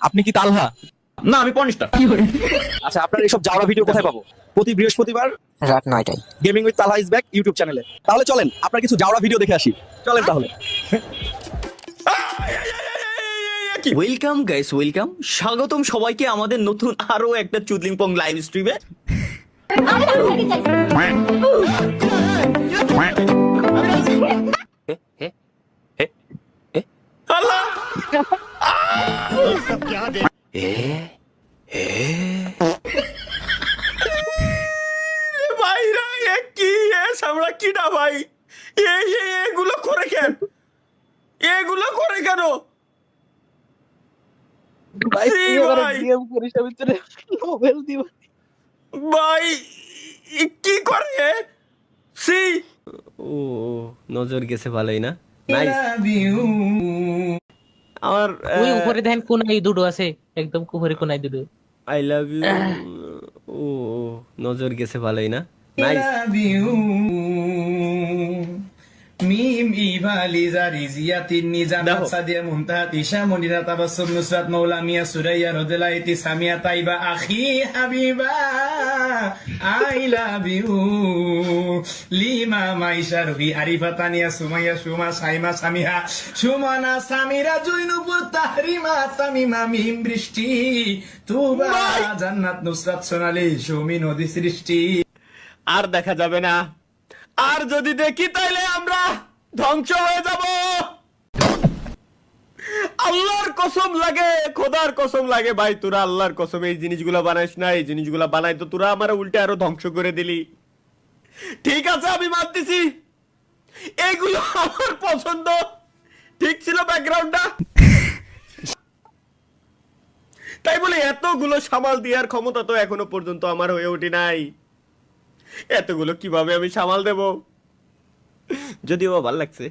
আপনি কি তালহা? না, আমি পনিষ্টা। আচ্ছা, আপনার এইসব যাওয়া ভিডিও কোথায় পাবো? প্রতি বৃহস্পতিবার রাত 9টায় gaming with Talha is back YouTube চ্যানেলে। তাহলে চলেন আপনার কিছু যাওয়া ভিডিও দেখে আসি। চলেন তাহলে। ওয়েলকাম গাইস, ওয়েলকাম, স্বাগতম সবাইকে আমাদের নতুন আরো একটা চুদলিংপং লাইভ স্ট্রিমে। আল্লাহ! ভাইরা এ কি আমরা কি না ভাই, এগুলো করে কেন, এগুলো করে কেন? ভাই কি করে? সি ও নজর গেছে ভালোই না। নাইস। আমার ওই উপরে দেখেন কোনায় দুটো আছে, একদম উপরে কোনায় দুটো। I love you. ও নজর গেছে ভালোই না। Nice. ميم إيفا ليزا ريزيات النيزا دهو. صادية منتهى هشام منيرة تبسم نصرت مولى ميا سوريا رودلايتي سامية طيبة أخي حبيبة I love you ليما مايشا روحي عريفة تانية سمية شوما Saima Samiha Sumana Samira জুইনুপুর তাহরিমা Tamima মিম বৃষ্টি তুবা জান্নাত নুসরাত সোনালি সুমি নদী সৃষ্টি। আর দেখা যাবে না, আর যদি দেখি তাইলে আমরা ধ্বংস হয়ে যাব। আল্লাহর কসম লাগে, খোদার কসম লাগে ভাই, তোরা আল্লাহর কসম এই জিনিসগুলো বানাইস না। এই জিনিসগুলো বানাই তো তোরা আমার উল্টে আরো ধ্বংস করে দিলি। ঠিক আছে, আমি মানতেছি এগুলো আমার পছন্দ, ঠিক ছিল ব্যাকগ্রাউন্ডটা। তাই বলে এতগুলো সামাল দেওয়ার ক্ষমতা তো এখনো পর্যন্ত আমার হয়ে ওঠে নাই। এতগুলো কিভাবে আমি সামাল দেব? যদিও বা ভালো লাগছে।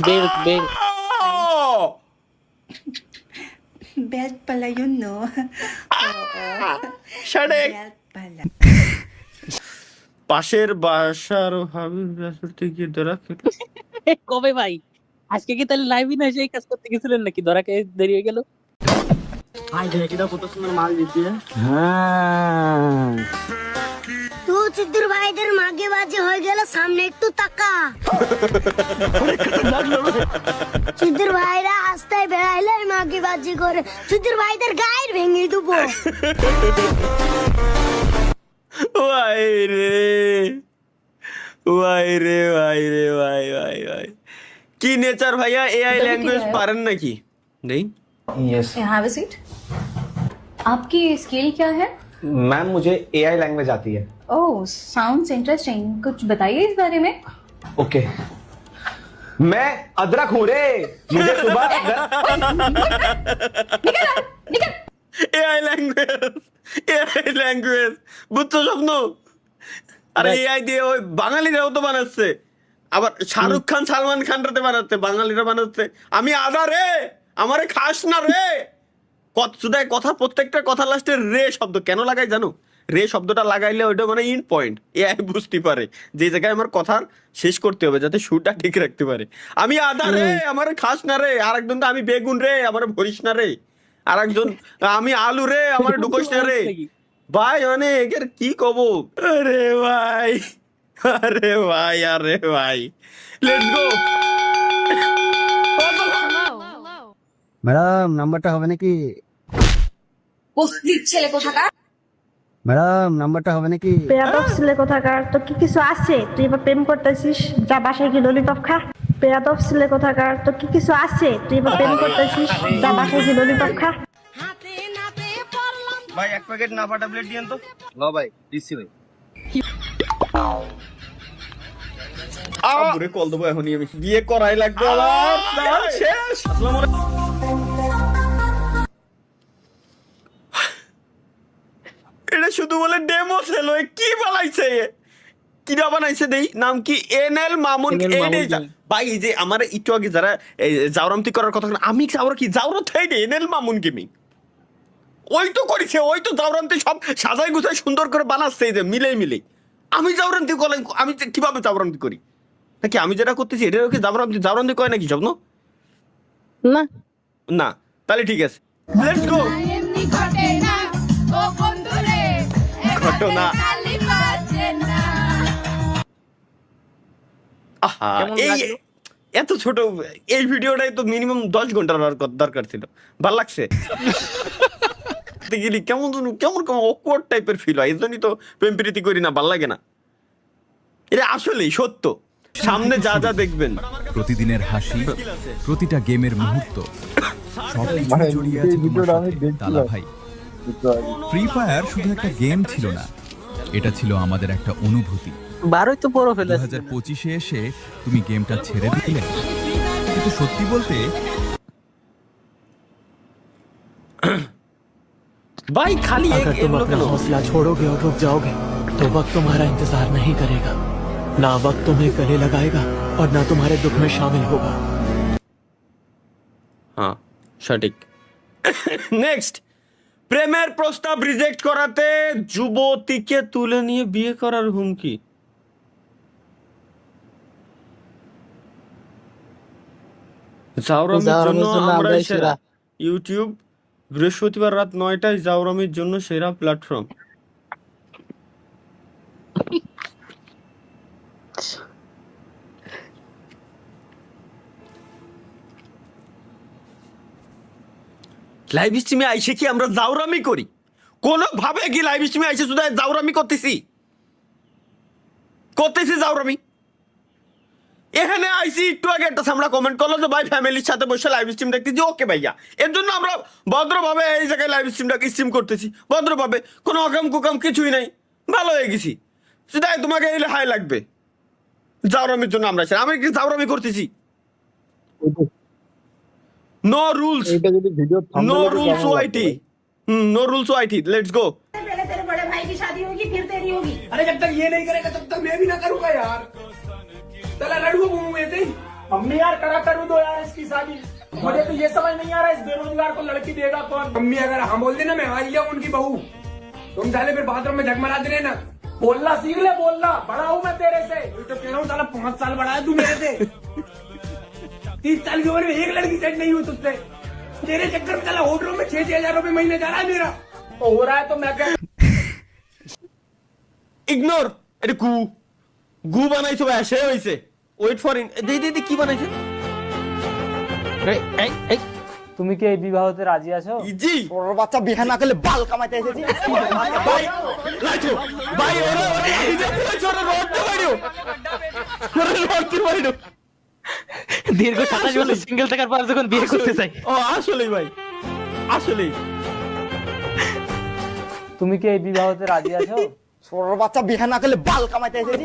Belt belt Belt pala yun, no? সাড়েক Belt pala. পাশের বাসার হাবিব রাসূলকে গিয়ে ধরা খেলো। কবে ভাই? আজকে কি তাহলে লাইভে না সেই কাজ করতে গেছিলেন নাকি? ধরা খেয়ে দেরি হয়ে গেল। तू सिद्धू भाईদের মাগে বাজে হয়ে গেল, সামনে একটু তাকা। সিদ্ধু ভাইরা রাস্তায় বেড়াইলে মাগে বাজি করে সিদ্ধু ভাইদের গায়ের ভেঙে দেবো। ভাই রে, ভাই রে, ভাই রে, ভাই ভাই ভাই, কি নেচার ভাইয়া। এআই ল্যাঙ্গুয়েজ পারেন নাকি? নেই। Have a seat. आपकी स्किल क्या है? मैम मुझे एआई लैंग्वेज आती है। ओह, साउंड्स इंटरेस्टिंग. कुछ बताइए इस बारे में. ओके, मैं अदरक हूँ रे। मुझे सुबह এআই ল্যাঙ্গুয়েজ, এআই ল্যাঙ্গুয়েজ বুঝছো স্বপ্ন? আরে এআই দিয়ে ওই বাঙালিরাও তো বানাচ্ছে, আবার শাহরুখ খান সালমান খানরাতে বানাচ্ছে, বাঙালিরা বানাচ্ছে। আমি আদা রে, আমারে খাস না রে। কথা প্রত্যেকটা কথা লাস্টে রে শব্দ কেন লাগাই জানো? রে শব্দটা লাগাইলে ওইটা মানে ইন পয়েন্ট, এআই বুঝতে পারে যে জায়গায় আমার কথা শেষ করতে হবে যাতে সুরটা ঠিক রাখতে পারে। আমি আদা রে, আমারে খাস না রে। আরেকজন তো আমি বেগুন রে, আমারে ভরিস না রে। আরেকজন আমি আলু রে, আমারে ঢুকোস না রে। ভাই মানে এর কি কব? আরে ভাই, আরে ভাই, আরে ভাই, লেটস গো। ম্যাডাম নাম্বারটা হবে নাকি? পোস্টিক ছেলে কোথাকার. ম্যাডাম নাম্বারটা হবে নাকি? পেয়াদব ছেলে কোথাকার, তো কি কিছু আছে? তুই এবার প্রেম করতেছিস, যা বাসায় গিয়ে ললিপপ খা। পেয়াদব ছেলে কোথাকার, তো কি কিছু আছে? তুই এবার প্রেম করতেছিস, যা বাসায় গিয়ে ললিপপ খা। ভাই এক প্যাকেট নাফা ট্যাবলেট দিয়েন তো। লো ভাই দিচ্ছি ভাই। আবুরে কল দেবো এখনই, আমি বিয়ে করাই লাগবে আমার। দাঁড়ান, শেষ। আসসালামু আলাইকুম। এটা শুধু বলে ডেমো সেল, কি বানাইছে? কিরা বানাইছে দেই, নাম কি? এনএল মামুন। ভাই এই যে আমার একটু আগে যারা জাউরামতি করার কথা, আমি জাউরা কি জাউরা থাই রে, এনএল মামুন গেমিং ওই তো করেছে, ওই তো জাউরামতি সব সাজাই গুছাই সুন্দর করে বানাচ্ছে, এই যে মিলে মিলে। আমি জাউরান্তি করেন, আমি কিভাবে জাউরান্তি করি? নাকি আমি যেটা করতেছি এটা ওকে জাউরান্তি কয় নাকি স্বপ্ন? না না, তাহলে ঠিক আছে, লেটস গো। ঘটনা আহা, কেমন এই লাগলো? এত ছোট এই ভিডিওটাই তো মিনিমাম 10 ঘন্টার দরকার ছিল। ভাল লাগছে গেলি কেমন কেমন কেমন অকওয়ার্ড টাইপের ফিল হয়, এই জন্যই তো প্রেম প্রীতি করি না, ভাল লাগে না। এটা আসলেই সত্য, সামনে যা যা দেখবেন প্রতিদিনের হাসি, প্রতিটা গেমের মুহূর্ত, সবকিছু জড়িয়ে আছে তোমার সাথে তালা ভাই। ফ্রি ফায়ার শুধু একটা গেম ছিল না, এটা ছিল আমাদের একটা অনুভূতি। 12 তো বড় ফেলে 2025-এ এসে তুমি গেমটা ছেড়ে দিলে, কিন্তু সত্যি বলতে ভাই খালি এগুলো কেন? हौसला छोड़ोगे और रुक जाओगे तो वक्त तुम्हारा इंतजार नहीं करेगा, ना वक्त तुम्हें गले लगाएगा और ना तुम्हारे दुख में शामिल होगा। হ্যাঁ সঠিক। নেক্সট, প্রেমের প্রস্তাব রিজেক্ট করাতে যুবতীকে তুলে নিয়ে বিয়ে করার হুমকি। জাউরামির জন্য আমরাই সেরা। ইউটিউব বৃহস্পতিবার রাত 9টায় জাউরামির জন্য সেরা প্ল্যাটফর্ম। লাইভ স্ট্রিমে আইসে কি আমরা জাউরামি করি? কোনোভাবে কি লাইভ স্ট্রিমে আইসে শুধু জাউরামি করতেছি জাউরামি? এখানে আইসি একটু আগে একটা সামরা কমেন্ট করলো যে ভাই ফ্যামিলির সাথে বসে লাইভ স্ট্রিম দেখতেছি, ওকে ভাইয়া, এর জন্য আমরা ভদ্রভাবে এই জায়গায় লাইভ স্ট্রিম করতেছি, ভদ্রভাবে, কোনো অকাম কুকাম কিছুই নাই, ভালো হয়ে গেছি। শুধু তোমাকে এলে হাই লাগবে জাউরামির জন্য আমরা, আমি কি জাউরামি করতেছি? No rules, no rules whitey, no rules whitey, let's go. पहले तेरे बड़े भाई की शादी होगी फिर तेरी होगी। अरे जब तक ये नहीं करेगा तब तक मैं भी ना करूंगा यार। चला लड़ू मुंह में थे मम्मी यार, करा करूँ दो यार इसकी शादी। मुझे तो ये समझ नहीं आ रहा इस बेरोजगार को लड़की देगा कौन? मम्मी अगर हम बोल देना मैं आ गया उनकी बहू, तुम साले फिर बाथरूम में झकमराते रहना। बोलना सीख ले, बोलना बड़ा हूँ मैं तेरे से, तो कह रहा हूँ साला 5 साल बड़ा है तू मेरे से। 30 साल की उम्र में एक लड़की सेट नहीं हुई तुझसे, तेरे चक्कर में चला होटलों में 6-6 हजार रुपए महीने जा रहा है मेरा। तो हो रहा है तो मैं क्या ইগনোর, এটা গু গু বানাইছো ভাই, সে হইছে। ওয়েট ফর দি কি বানাইছে? তুমি কি এই বিবাহতে রাজি আছো? জি, ওর বাচ্চা বিয়ে না করলে বাল কামাইতে এসেছি। ভাই লাইছো ভাই, ওরে এই যে ছোট রোডটা বাইরো, রোডটা বাইরো। দীর্ঘ 27 বছর সিঙ্গেল থাকার পর যখন বিয়ে করতে চাই। ও আসলেই ভাই, আসলেই। তুমি কি এই বিবাহতে রাজি আছো? ওর বাচ্চা বিয়ে না করলে বাল কামাইতে এসেছি।